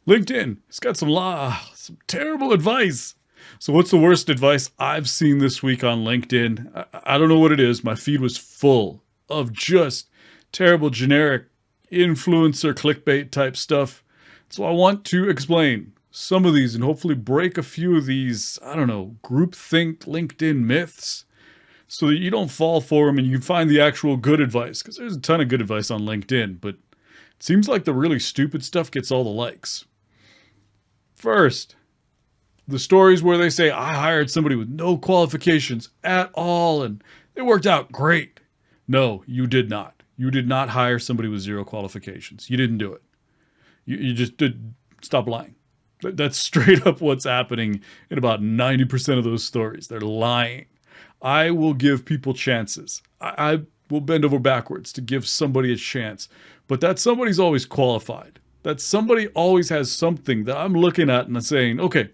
LinkedIn, it's got some terrible advice. So what's the worst advice I've seen this week on LinkedIn? I don't know what it is. My feed was full of just terrible, generic influencer clickbait type stuff. So I want to explain some of these and hopefully break a few of these, I don't know, groupthink LinkedIn myths so that you don't fall for them and you can find the actual good advice. Because there's a ton of good advice on LinkedIn, but it seems like the really stupid stuff gets all the likes. First, the stories where they say, I hired somebody with no qualifications at all and it worked out great. No, you did not. You did not hire somebody with zero qualifications. You didn't do it. You just did. Stop lying. That's straight up what's happening in about 90% of those stories. They're lying. I will give people chances. I will bend over backwards to give somebody a chance. But that somebody's always qualified. That somebody always has something that I'm looking at and I'm saying, okay,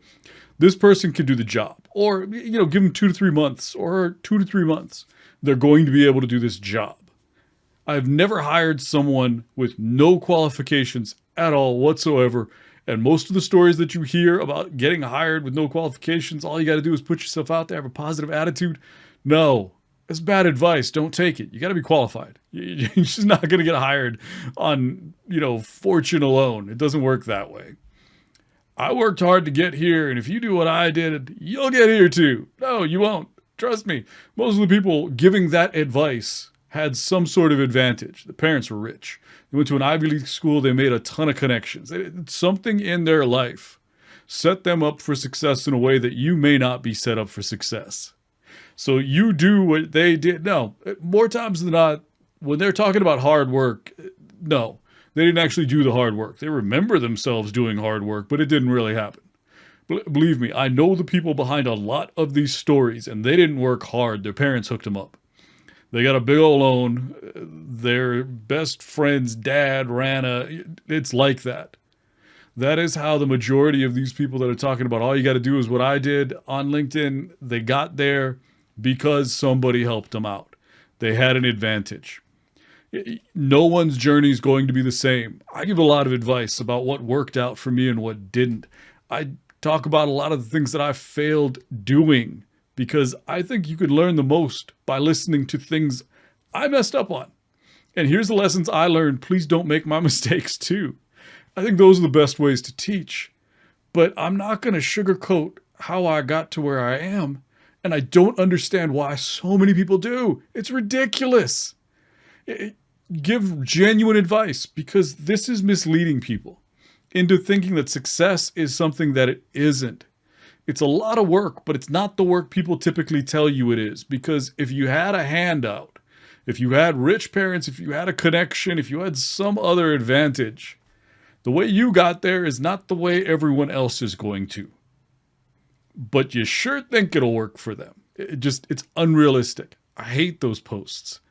this person can do the job. Or, give them 2 to 3 months or 2 to 3 months. They're going to be able to do this job. I've never hired someone with no qualifications at all whatsoever. And most of the stories that you hear about getting hired with no qualifications, all you got to do is put yourself out there, have a positive attitude. No, it's bad advice. Don't take it. You got to be qualified. You're just not going to get hired on, fortune alone. It doesn't work that way. I worked hard to get here, and if you do what I did, you'll get here too. No, you won't. Trust me. Most of the people giving that advice had some sort of advantage. The parents were rich. They went to an Ivy League school. They made a ton of connections. Something in their life set them up for success in a way that you may not be set up for success. So you do what they did. No, more times than not, when they're talking about hard work, no, they didn't actually do the hard work. They remember themselves doing hard work, but it didn't really happen. Believe me, I know the people behind a lot of these stories, and they didn't work hard. Their parents hooked them up. They got a big old loan. Their best friend's dad it's like that. That is how the majority of these people that are talking about all you got to do is what I did on LinkedIn, they got there because somebody helped them out. They had an advantage. No one's journey is going to be the same. I give a lot of advice about what worked out for me and what didn't. I talk about a lot of the things that I failed doing because I think you could learn the most by listening to things I messed up on. And here's the lessons I learned. Please don't make my mistakes too. I think those are the best ways to teach. But I'm not going to sugarcoat how I got to where I am. And I don't understand why so many people do. It's ridiculous. Give genuine advice because this is misleading people into thinking that success is something that it isn't. It's a lot of work, but it's not the work people typically tell you it is. Because if you had a handout, if you had rich parents, if you had a connection, if you had some other advantage, the way you got there is not the way everyone else is going to. But you sure think it'll work for them. It's unrealistic. I hate those posts.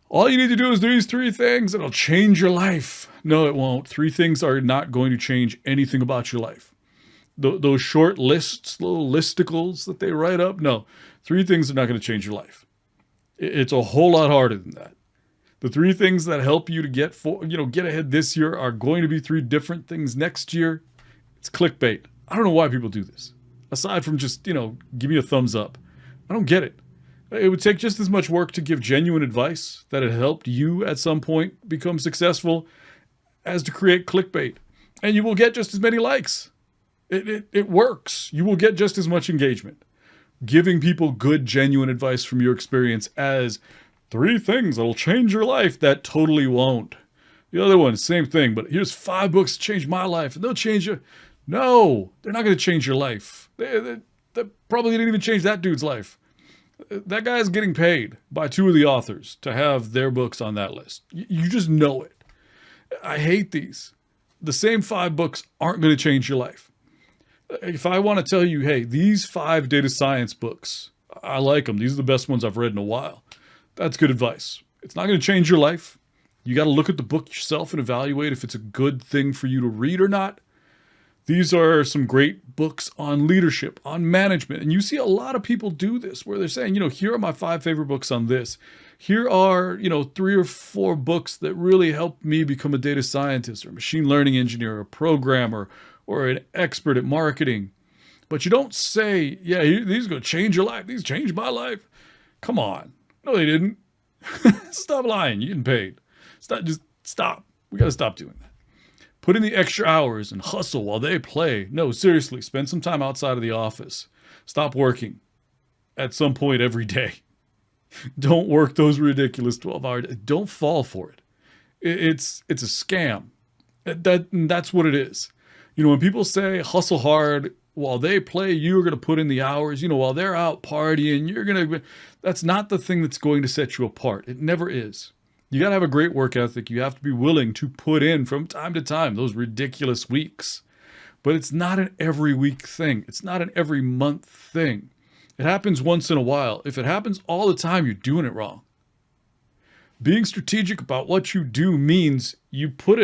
All you need to do is do these 3 things. It'll change your life. No, it won't. 3 things are not going to change anything about your life. Those short lists, little listicles that they write up. No, 3 things are not going to change your life. It's a whole lot harder than that. The 3 things that help you to get ahead this year are going to be 3 different things next year. It's clickbait. I don't know why people do this. Aside from just, give me a thumbs up. I don't get it. It would take just as much work to give genuine advice that had helped you at some point become successful as to create clickbait. And you will get just as many likes. It works. You will get just as much engagement. Giving people good, genuine advice from your experience as 3 things that'll change your life, that totally won't. The other one, same thing, but here's 5 books that changed my life, and they'll change you. No, they're not going to change your life. They probably didn't even change that dude's life. That guy's getting paid by 2 of the authors to have their books on that list. You just know it. I hate these. The same 5 books aren't going to change your life. If I want to tell you, hey, these 5 data science books, I like them. These are the best ones I've read in a while. That's good advice. It's not going to change your life. You got to look at the book yourself and evaluate if it's a good thing for you to read or not. These are some great books on leadership, on management. And you see a lot of people do this where they're saying, here are my 5 favorite books on this. Here are, 3 or 4 books that really helped me become a data scientist or machine learning engineer or programmer or an expert at marketing. But you don't say, yeah, these are going to change your life. These changed my life. Come on. No, they didn't. Stop lying. You're getting paid. Stop. We got to stop doing that. Put in the extra hours and hustle while they play. No, seriously, spend some time outside of the office. Stop working at some point every day. Don't work those ridiculous 12-hour days. Don't fall for it. It's a scam. That's what it is. When people say hustle hard while they play, you're going to put in the hours. While they're out partying, that's not the thing that's going to set you apart. It never is. You got to have a great work ethic. You have to be willing to put in from time to time those ridiculous weeks. But it's not an every week thing. It's not an every month thing. It happens once in a while. If it happens all the time, you're doing it wrong. Being strategic about what you do means you put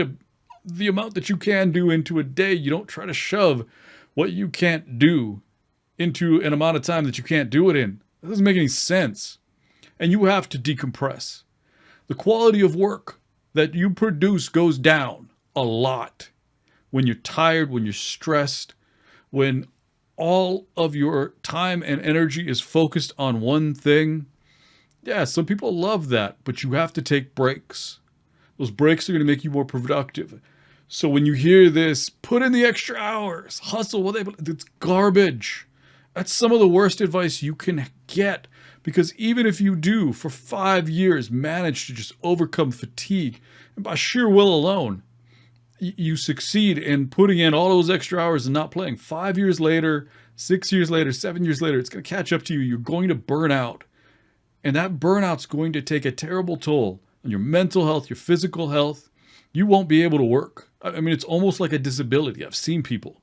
the amount that you can do into a day. You don't try to shove what you can't do into an amount of time that you can't do it in. That doesn't make any sense. And you have to decompress. The quality of work that you produce goes down a lot when you're tired, when you're stressed, when all of your time and energy is focused on one thing. Yeah, some people love that, but you have to take breaks. Those breaks are going to make you more productive. So when you hear this, put in the extra hours, hustle, it's garbage. That's some of the worst advice you can get. Because even if you do, for 5 years, manage to just overcome fatigue, and by sheer will alone, you succeed in putting in all those extra hours and not playing. 5 years later, 6 years later, 7 years later, it's going to catch up to you. You're going to burn out. And that burnout's going to take a terrible toll on your mental health, your physical health. You won't be able to work. I mean, it's almost like a disability. I've seen people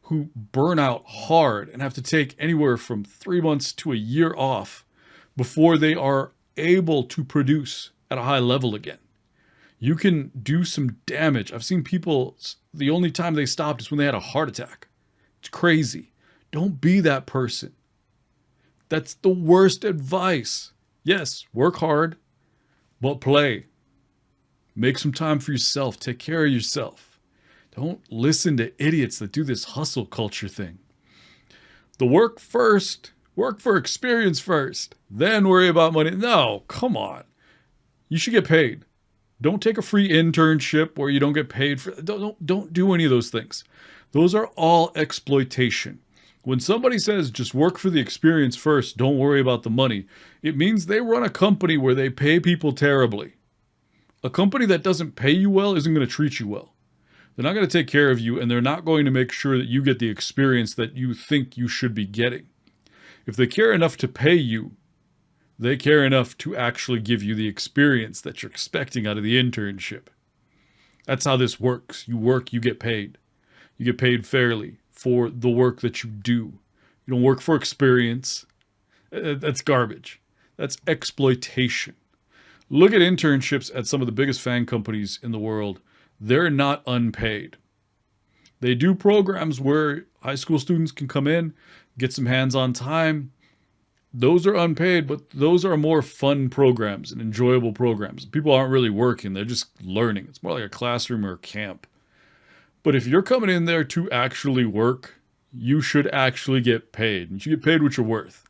who burn out hard and have to take anywhere from 3 months to a year off before they are able to produce at a high level again. You can do some damage. I've seen people, the only time they stopped is when they had a heart attack. It's crazy. Don't be that person. That's the worst advice. Yes, work hard, but play. Make some time for yourself. Take care of yourself. Don't listen to idiots that do this hustle culture thing. The work first. Work for experience first, then worry about money. No, come on. You should get paid. Don't take a free internship where you don't get paid for. Don't do any of those things. Those are all exploitation. When somebody says just work for the experience first, don't worry about the money, it means they run a company where they pay people terribly. A company that doesn't pay you well isn't going to treat you well. They're not going to take care of you, and they're not going to make sure that you get the experience that you think you should be getting. If they care enough to pay you, they care enough to actually give you the experience that you're expecting out of the internship. That's how this works. You work, you get paid. You get paid fairly for the work that you do. You don't work for experience. That's garbage. That's exploitation. Look at internships at some of the biggest FAANG companies in the world. They're not unpaid. They do programs where high school students can come in, get some hands-on time. Those are unpaid, but those are more fun programs and enjoyable programs. People aren't really working. They're just learning. It's more like a classroom or a camp. But if you're coming in there to actually work, you should actually get paid. You should get paid what you're worth.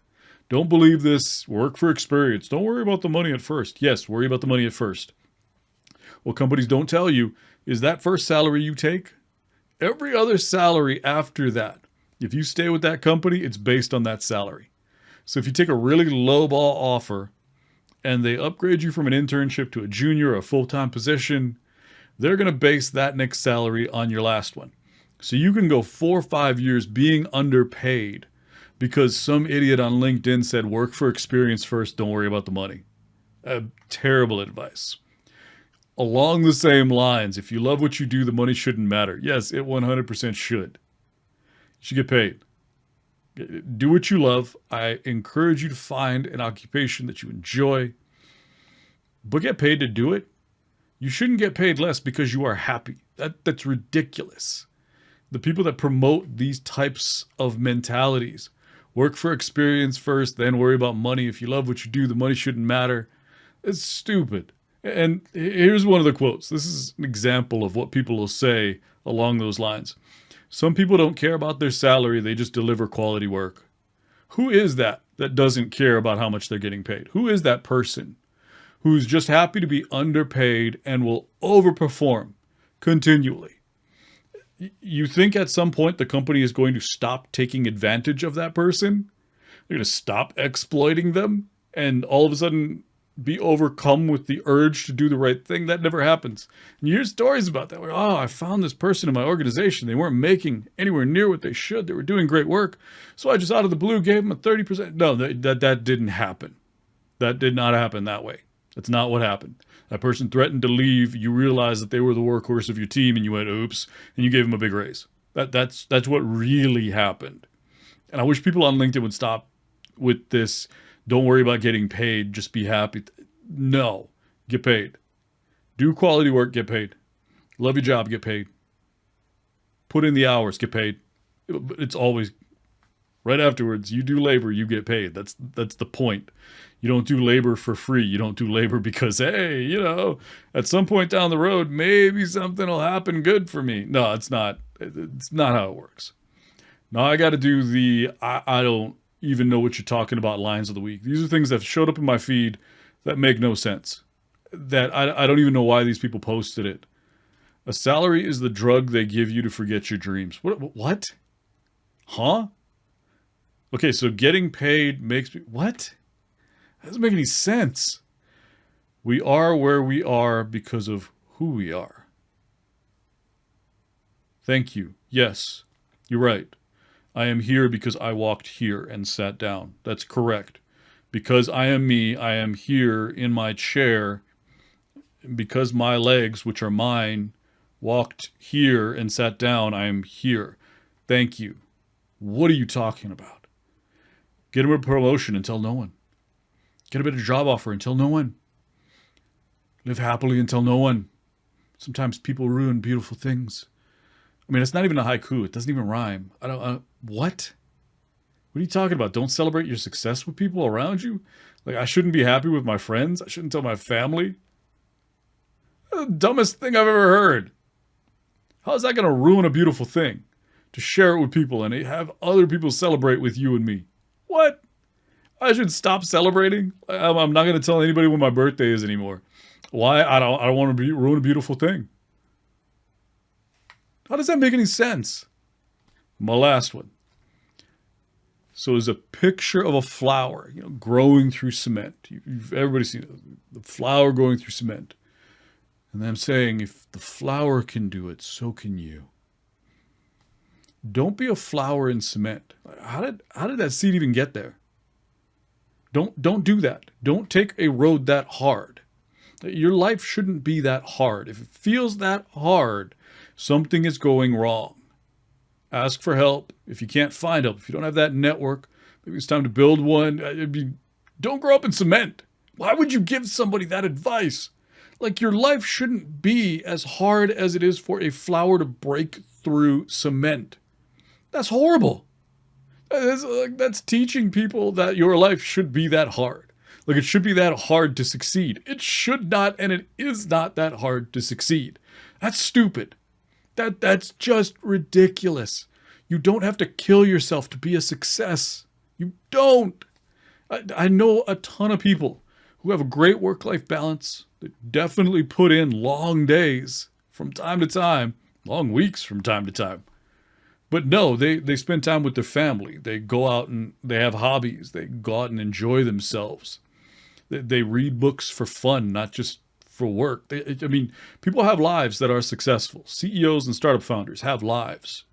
Don't believe this work for experience. Don't worry about the money at first. Yes, worry about the money at first. What companies don't tell you is that first salary you take, every other salary after that, if you stay with that company, it's based on that salary. So if you take a really low ball offer and they upgrade you from an internship to a junior or a full-time position, they're going to base that next salary on your last one. So you can go 4 or 5 years being underpaid because some idiot on LinkedIn said work for experience first, don't worry about the money. Terrible advice. Along the same lines, if you love what you do, the money shouldn't matter. Yes, it 100% should. You should get paid. Do what you love. I encourage you to find an occupation that you enjoy, but get paid to do it. You shouldn't get paid less because you are happy. That's ridiculous. The people that promote these types of mentalities, work for experience first, then worry about money. If you love what you do, the money shouldn't matter. It's stupid. And here's one of the quotes. This is an example of what people will say along those lines. Some people don't care about their salary, they just deliver quality work. Who is that doesn't care about how much they're getting paid? Who is that person who's just happy to be underpaid and will overperform continually? You think at some point the company is going to stop taking advantage of that person? They're going to stop exploiting them and all of a sudden be overcome with the urge to do the right thing? That never happens. And you hear stories about that where, oh, I found this person in my organization. They weren't making anywhere near what they should. They were doing great work. So I just out of the blue gave them a 30%. No, that didn't happen. That did not happen that way. That's not what happened. That person threatened to leave. You realized that they were the workhorse of your team and you went, oops, and you gave them a big raise. That's what really happened. And I wish people on LinkedIn would stop with this. Don't worry about getting paid. Just be happy. No, get paid. Do quality work, get paid. Love your job, get paid. Put in the hours, get paid. It's always right afterwards. You do labor, you get paid. That's the point. You don't do labor for free. You don't do labor because, hey, at some point down the road, maybe something will happen good for me. No, it's not. It's not how it works. Now I got to do the I don't even know what you're talking about lines of the week. These are things that showed up in my feed that make no sense. That I don't even know why these people posted it. A salary is the drug they give you to forget your dreams. What? Huh? Okay, so getting paid makes me... What? That doesn't make any sense. We are where we are because of who we are. Thank you. Yes, you're right. I am here because I walked here and sat down. That's correct. Because I am me, I am here in my chair. Because my legs, which are mine, walked here and sat down, I am here. Thank you. What are you talking about? Get him a promotion and tell no one. Get a better job offer and tell no one. Live happily and tell no one. Sometimes people ruin beautiful things. I mean, it's not even a haiku. It doesn't even rhyme. What? What are you talking about? Don't celebrate your success with people around you? Like, I shouldn't be happy with my friends? I shouldn't tell my family? The dumbest thing I've ever heard. How is that going to ruin a beautiful thing? To share it with people and have other people celebrate with you and me. What? I should stop celebrating? I'm not going to tell anybody when my birthday is anymore. Why? I don't want to ruin a beautiful thing. How does that make any sense? My last one. So there's a picture of a flower, growing through cement. Everybody's seen it, the flower growing through cement. And I'm saying, if the flower can do it, so can you. Don't be a flower in cement. How did that seed even get there? Don't do that. Don't take a road that hard. Your life shouldn't be that hard. If it feels that hard, something is going wrong. Ask for help. If you can't find help, if you don't have that network, maybe it's time to build one. Don't grow up in cement. Why would you give somebody that advice? Like, your life shouldn't be as hard as it is for a flower to break through cement. That's horrible. That's teaching people that your life should be that hard. Like, it should be that hard to succeed. It should not, and it is not that hard to succeed. That's stupid. That's just ridiculous. You don't have to kill yourself to be a success. You don't. I know a ton of people who have a great work-life balance. They definitely put in long days from time to time, long weeks from time to time. But no, they spend time with their family. They go out and they have hobbies. They go out and enjoy themselves. They read books for fun, not just for work. People have lives that are successful. CEOs and startup founders have lives.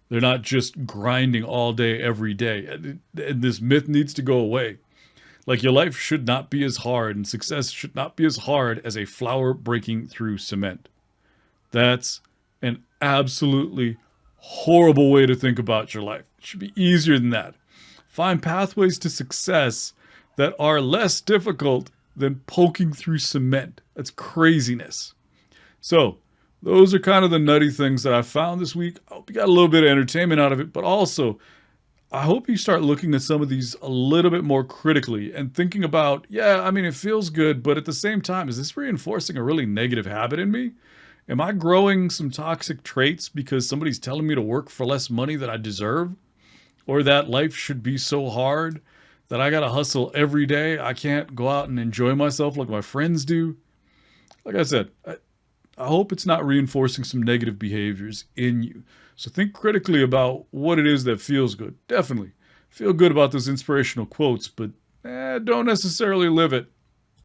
They're not just grinding all day, every day. And this myth needs to go away. Like, your life should not be as hard, and success should not be as hard as a flower breaking through cement. That's an absolutely horrible way to think about your life. It should be easier than that. Find pathways to success that are less difficult than poking through cement. That's craziness. So, Those are kind of the nutty things that I found this week. I hope you got a little bit of entertainment out of it, but also I hope you start looking at some of these a little bit more critically and thinking about, yeah, I mean, it feels good, but at the same time, is this reinforcing a really negative habit in me? Am I growing some toxic traits because somebody's telling me to work for less money than I deserve? Or that life should be so hard that I got to hustle every day? I can't go out and enjoy myself like my friends do? Like I said, I hope it's not reinforcing some negative behaviors in you. So think critically about what it is that feels good. Definitely feel good about those inspirational quotes, but don't necessarily live it.